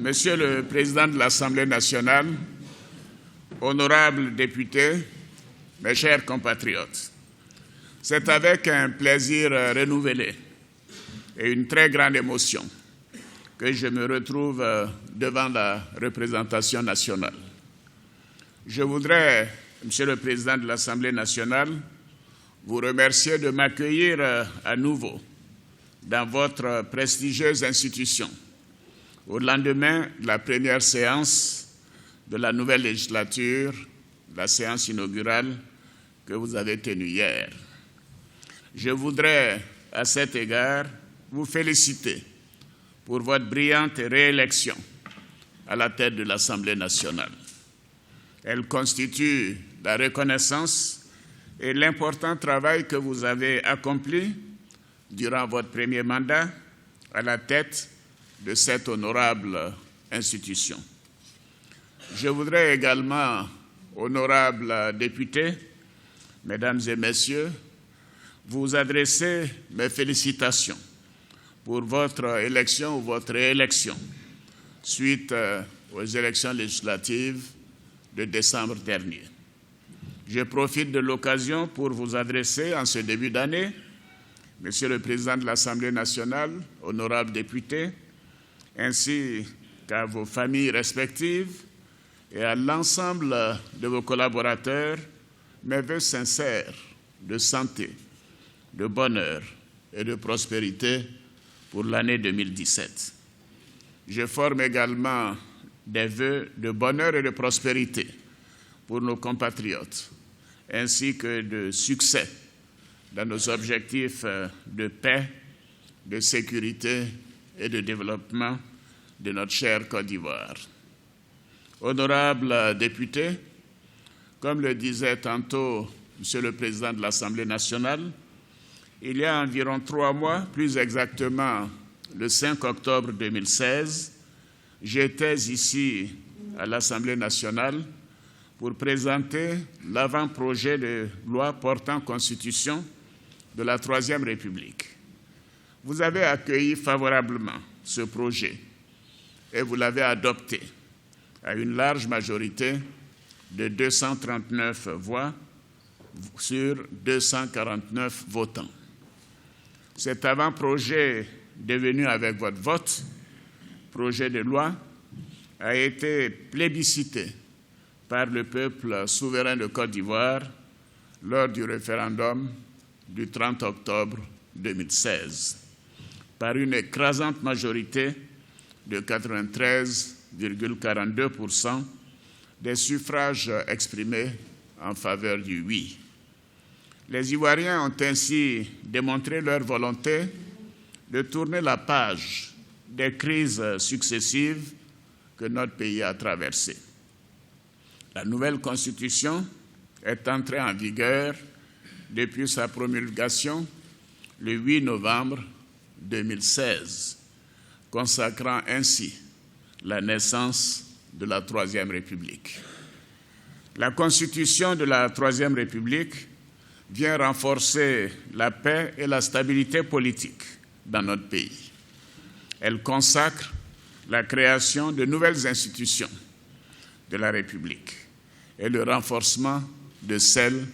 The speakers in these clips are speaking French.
Monsieur le Président de l'Assemblée nationale, honorables députés, mes chers compatriotes, c'est avec un plaisir renouvelé et une très grande émotion que je me retrouve devant la représentation nationale. Je voudrais, Monsieur le Président de l'Assemblée nationale, vous remercier de m'accueillir à nouveau dans votre prestigieuse institution au lendemain de la première séance de la nouvelle législature, la séance inaugurale que vous avez tenue hier. Je voudrais, à cet égard, vous féliciter pour votre brillante réélection à la tête de l'Assemblée nationale. Elle constitue la reconnaissance et l'important travail que vous avez accompli durant votre premier mandat à la tête de cette honorable institution. Je voudrais également, honorables députés, mesdames et messieurs, vous adresser mes félicitations pour votre élection ou votre réélection suite aux élections législatives de décembre dernier. Je profite de l'occasion pour vous adresser en ce début d'année, Monsieur le Président de l'Assemblée nationale, honorables députés, ainsi qu'à vos familles respectives et à l'ensemble de vos collaborateurs, mes vœux sincères de santé, de bonheur et de prospérité pour l'année 2017. Je forme également des vœux de bonheur et de prospérité pour nos compatriotes, ainsi que de succès dans nos objectifs de paix, de sécurité et de développement de notre chère Côte d'Ivoire. Honorables députés, comme le disait tantôt Monsieur le Président de l'Assemblée nationale, il y a environ 3 mois, plus exactement le 5 octobre 2016, j'étais ici à l'Assemblée nationale pour présenter l'avant-projet de loi portant constitution de la Troisième République. Vous avez accueilli favorablement ce projet et vous l'avez adopté à une large majorité de 239 voix sur 249 votants. Cet avant-projet, devenu avec votre vote, projet de loi, a été plébiscité par le peuple souverain de Côte d'Ivoire lors du référendum du 30 octobre 2016, par une écrasante majorité de 93,42% des suffrages exprimés en faveur du oui. Les Ivoiriens ont ainsi démontré leur volonté de tourner la page des crises successives que notre pays a traversées. La nouvelle Constitution est entrée en vigueur depuis sa promulgation le 8 novembre 2016, consacrant ainsi la naissance de la Troisième République. La Constitution de la Troisième République vient renforcer la paix et la stabilité politique dans notre pays. Elle consacre la création de nouvelles institutions de la République et le renforcement de celles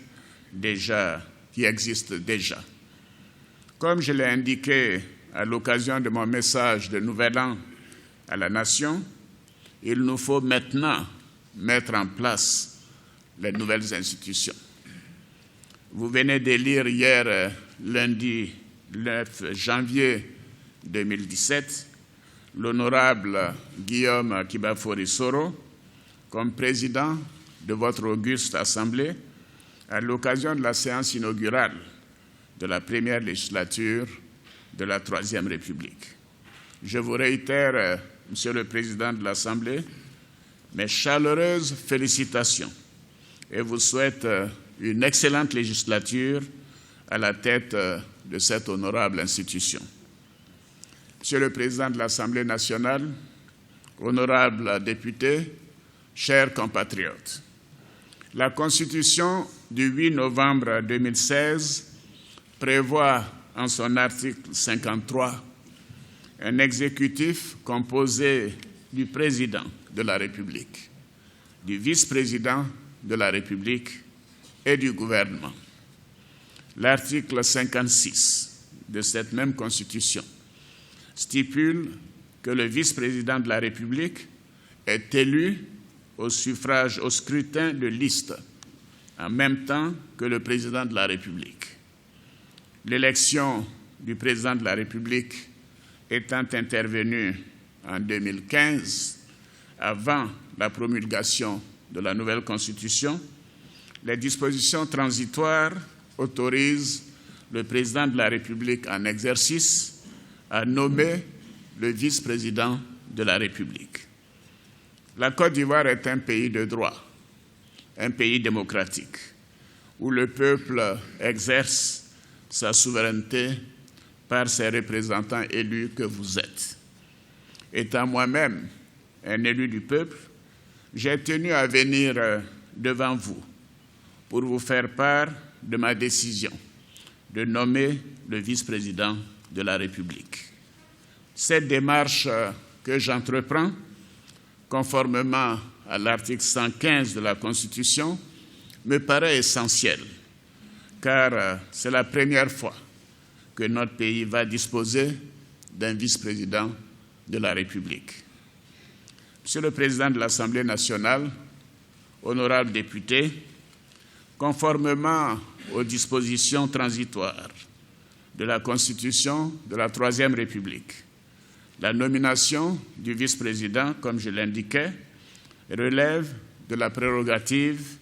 qui existent déjà. Comme je l'ai indiqué à l'occasion de mon message de Nouvel An à la Nation, il nous faut maintenant mettre en place les nouvelles institutions. Vous venez d'élire hier, lundi 9 janvier 2017, l'honorable Guillaume Kibafori-Soro comme président de votre auguste Assemblée à l'occasion de la séance inaugurale de la première législature de la Troisième République. Je vous réitère, Monsieur le Président de l'Assemblée, mes chaleureuses félicitations et vous souhaite une excellente législature à la tête de cette honorable institution. Monsieur le Président de l'Assemblée nationale, honorables députés, chers compatriotes, la Constitution du 8 novembre 2016 prévoit en son article 53 un exécutif composé du président de la République, du vice-président de la République et du gouvernement. L'article 56 de cette même Constitution stipule que le vice-président de la République est élu au suffrage, au scrutin de liste, en même temps que le président de la République. L'élection du président de la République étant intervenue en 2015, avant la promulgation de la nouvelle Constitution, les dispositions transitoires autorisent le président de la République en exercice à nommer le vice-président de la République. La Côte d'Ivoire est un pays de droit, un pays démocratique, où le peuple exerce sa souveraineté par ses représentants élus que vous êtes. Étant moi-même un élu du peuple, j'ai tenu à venir devant vous pour vous faire part de ma décision de nommer le vice-président de la République. Cette démarche que j'entreprends, conformément à l'article 115 de la Constitution, me paraît essentielle, car c'est la première fois que notre pays va disposer d'un vice-président de la République. Monsieur le Président de l'Assemblée nationale, honorables députés, conformément aux dispositions transitoires de la Constitution de la Troisième République, la nomination du vice-président, comme je l'indiquais, relève de la prérogative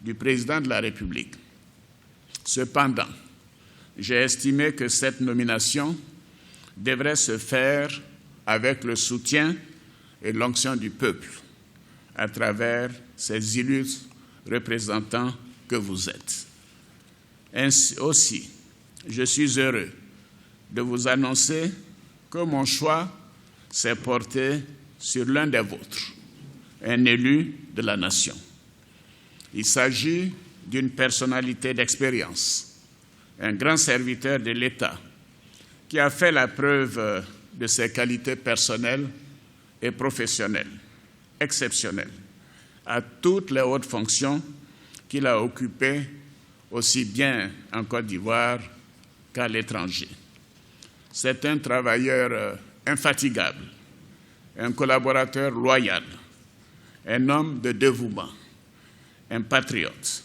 du président de la République. Cependant, j'ai estimé que cette nomination devrait se faire avec le soutien et l'onction du peuple, à travers ces illustres représentants que vous êtes. Ainsi aussi, je suis heureux de vous annoncer que mon choix s'est porté sur l'un des vôtres, un élu de la nation. Il s'agit d'une personnalité d'expérience, un grand serviteur de l'État qui a fait la preuve de ses qualités personnelles et professionnelles exceptionnelles à toutes les hautes fonctions qu'il a occupées aussi bien en Côte d'Ivoire qu'à l'étranger. C'est un travailleur infatigable, un collaborateur loyal, un homme de dévouement, un patriote,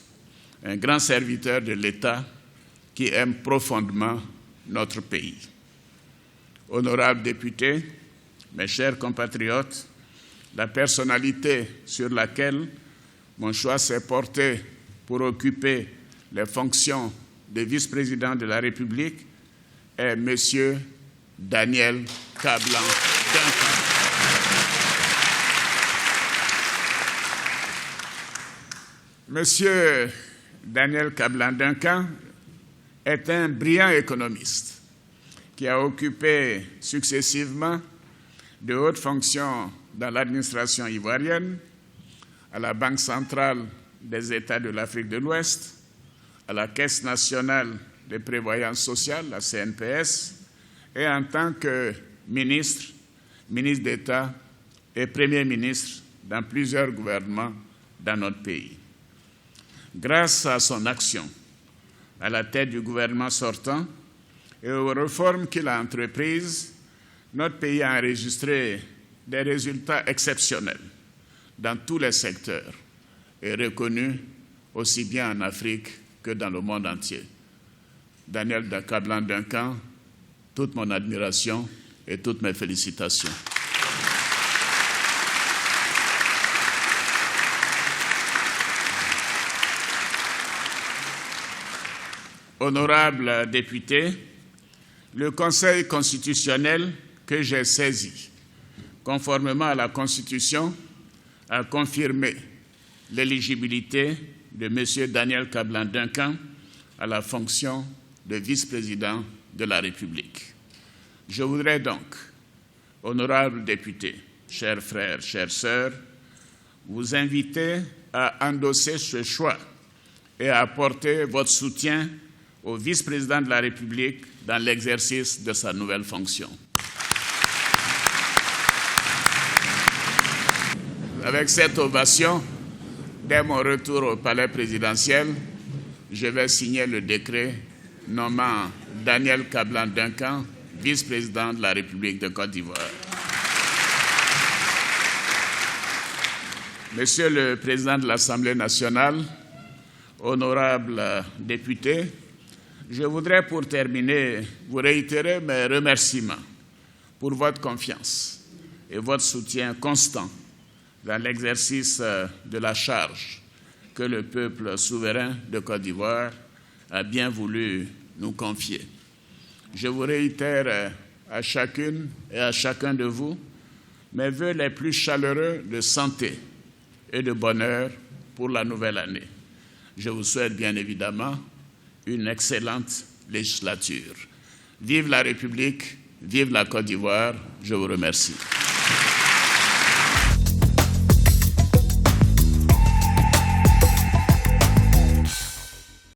un grand serviteur de l'État qui aime profondément notre pays. Honorables députés, mes chers compatriotes, la personnalité sur laquelle mon choix s'est porté pour occuper les fonctions de vice-président de la République est M. Daniel Kablan-Duncan. M. Daniel Kablan-Duncan est un brillant économiste qui a occupé successivement de hautes fonctions dans l'administration ivoirienne, à la Banque centrale des États de l'Afrique de l'Ouest, à la Caisse nationale de prévoyance sociale, la CNPS, et en tant que ministre d'État et Premier ministre dans plusieurs gouvernements dans notre pays. Grâce à son action à la tête du gouvernement sortant et aux réformes qu'il a entreprises, notre pays a enregistré des résultats exceptionnels dans tous les secteurs et reconnus aussi bien en Afrique que dans le monde entier. Daniel Kablan-Duncan, toute mon admiration et toutes mes félicitations. Honorables députés, le Conseil constitutionnel que j'ai saisi, conformément à la Constitution, a confirmé l'éligibilité de M. Daniel Kablan-Duncan à la fonction de vice-président de la République. Je voudrais donc, honorables députés, chers frères, chères sœurs, vous inviter à endosser ce choix et à apporter votre soutien au vice-président de la République dans l'exercice de sa nouvelle fonction. avec cette ovation, dès mon retour au palais présidentiel, je vais signer le décret nommant Daniel Kablan-Duncan, vice-président de la République de Côte d'Ivoire. Monsieur le Président de l'Assemblée nationale, honorables députés, je voudrais pour terminer vous réitérer mes remerciements pour votre confiance et votre soutien constant dans l'exercice de la charge que le peuple souverain de Côte d'Ivoire a bien voulu nous confier. Je vous réitère à chacune et à chacun de vous mes vœux les plus chaleureux de santé et de bonheur pour la nouvelle année. Je vous souhaite bien évidemment une excellente législature. Vive la République, vive la Côte d'Ivoire, je vous remercie.